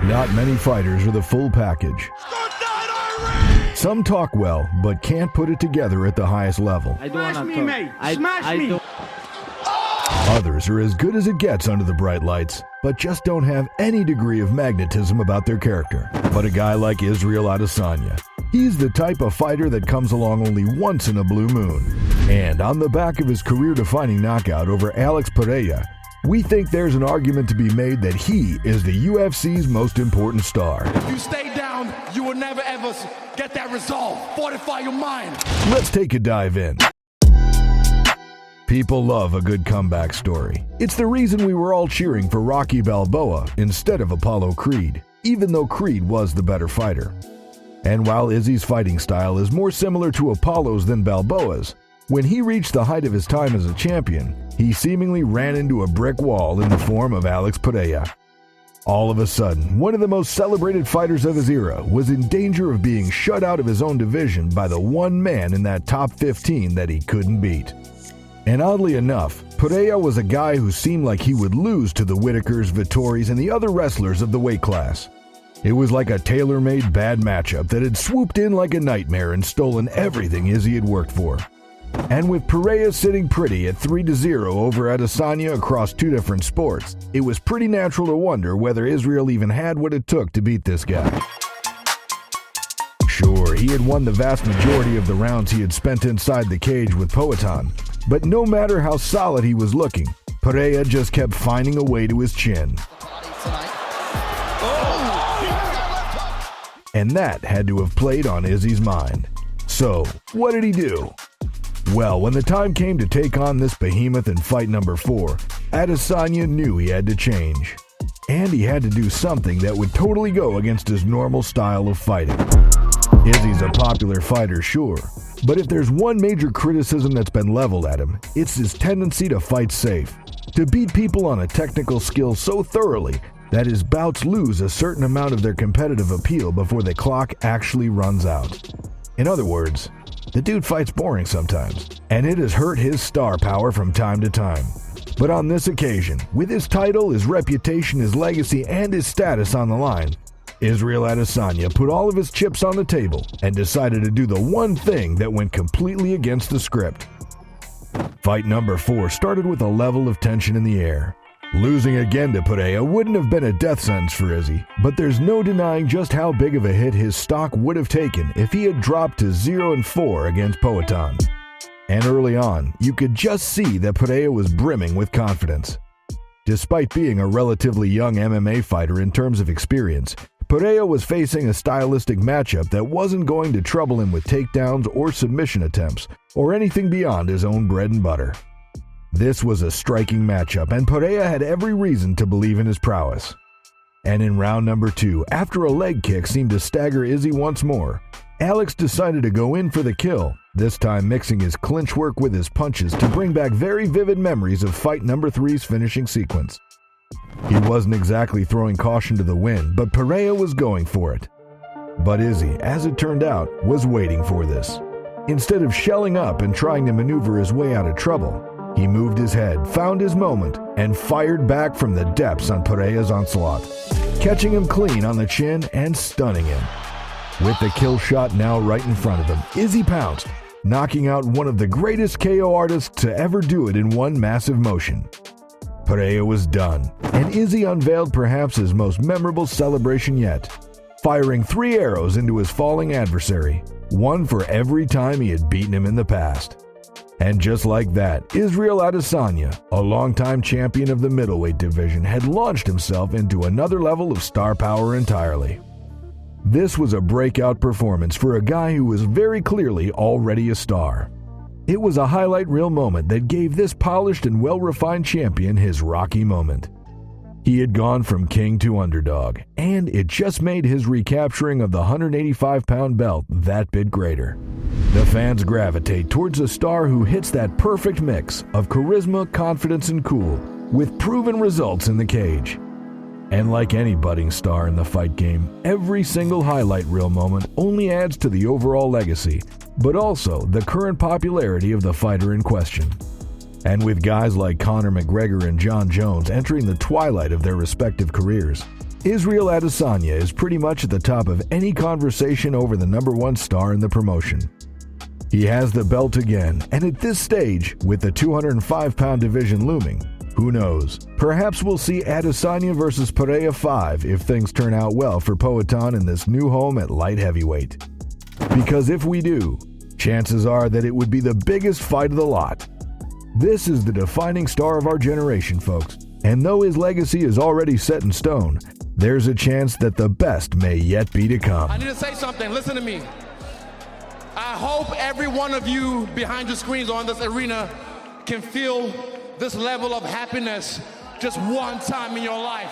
Not many fighters are the full package. Some talk well, but can't put it together at the highest level. Smash me, mate! Smash me! Others are as good as it gets under the bright lights, but just don't have any degree of magnetism about their character. But a guy like Israel Adesanya, he's the type of fighter that comes along only once in a blue moon. And on the back of his career-defining knockout over Alex Pereira, we think there's an argument to be made that he is the UFC's most important star. If you stay down, you will never ever get that resolve. Fortify your mind. Let's take a dive in. People love a good comeback story. It's the reason we were all cheering for Rocky Balboa instead of Apollo Creed, even though Creed was the better fighter. And while Izzy's fighting style is more similar to Apollo's than Balboa's, when he reached the height of his time as a champion, he seemingly ran into a brick wall in the form of Alex Pereira. All of a sudden, one of the most celebrated fighters of his era was in danger of being shut out of his own division by the one man in that top 15 that he couldn't beat. And oddly enough, Pereira was a guy who seemed like he would lose to the Whitakers, Vittoris, and the other wrestlers of the weight class. It was like a tailor-made bad matchup that had swooped in like a nightmare and stolen everything Izzy had worked for. And with Pereira sitting pretty at 3-0 over Adesanya across two different sports, it was pretty natural to wonder whether Israel even had what it took to beat this guy. Sure, he had won the vast majority of the rounds he had spent inside the cage with Poatan, but no matter how solid he was looking, Pereira just kept finding a way to his chin. And that had to have played on Izzy's mind. So, what did he do? Well, when the time came to take on this behemoth in fight number 4, Adesanya knew he had to change. And he had to do something that would totally go against his normal style of fighting. Izzy's a popular fighter, sure, but if there's one major criticism that's been leveled at him, it's his tendency to fight safe, to beat people on a technical skill so thoroughly that his bouts lose a certain amount of their competitive appeal before the clock actually runs out. In other words, the dude fights boring sometimes, and it has hurt his star power from time to time. But on this occasion, with his title, his reputation, his legacy, and his status on the line, Israel Adesanya put all of his chips on the table and decided to do the one thing that went completely against the script. Fight number 4 started with a level of tension in the air. Losing again to Pereira wouldn't have been a death sentence for Izzy, but there's no denying just how big of a hit his stock would have taken if he had dropped to 0-4 against Poatan. And early on, you could just see that Pereira was brimming with confidence. Despite being a relatively young MMA fighter in terms of experience, Pereira was facing a stylistic matchup that wasn't going to trouble him with takedowns or submission attempts, or anything beyond his own bread and butter. This was a striking matchup, and Pereira had every reason to believe in his prowess. And in round number 2, after a leg kick seemed to stagger Izzy once more, Alex decided to go in for the kill, this time mixing his clinch work with his punches to bring back very vivid memories of fight number 3's finishing sequence. He wasn't exactly throwing caution to the wind, but Pereira was going for it. But Izzy, as it turned out, was waiting for this. Instead of shelling up and trying to maneuver his way out of trouble, he moved his head, found his moment, and fired back from the depths on Pereira's onslaught, catching him clean on the chin and stunning him. With the kill shot now right in front of him, Izzy pounced, knocking out one of the greatest KO artists to ever do it in one massive motion. Pereira was done, and Izzy unveiled perhaps his most memorable celebration yet, firing 3 arrows into his falling adversary, one for every time he had beaten him in the past. And just like that, Israel Adesanya, a longtime champion of the middleweight division, had launched himself into another level of star power entirely. This was a breakout performance for a guy who was very clearly already a star. It was a highlight reel moment that gave this polished and well-refined champion his Rocky moment. He had gone from king to underdog, and it just made his recapturing of the 185-pound belt that bit greater. The fans gravitate towards a star who hits that perfect mix of charisma, confidence, and cool, with proven results in the cage. And like any budding star in the fight game, every single highlight reel moment only adds to the overall legacy, but also the current popularity of the fighter in question. And with guys like Conor McGregor and John Jones entering the twilight of their respective careers, Israel Adesanya is pretty much at the top of any conversation over the #1 star in the promotion. He has the belt again, and at this stage, with the 205-pound division looming, who knows? Perhaps we'll see Adesanya versus Pereira 5 if things turn out well for Poatan in this new home at light heavyweight. Because if we do, chances are that it would be the biggest fight of the lot. This is the defining star of our generation, folks, and though his legacy is already set in stone, there's a chance that the best may yet be to come. I need to say something. Listen to me. I hope every one of you behind your screens or in this arena can feel this level of happiness just one time in your life.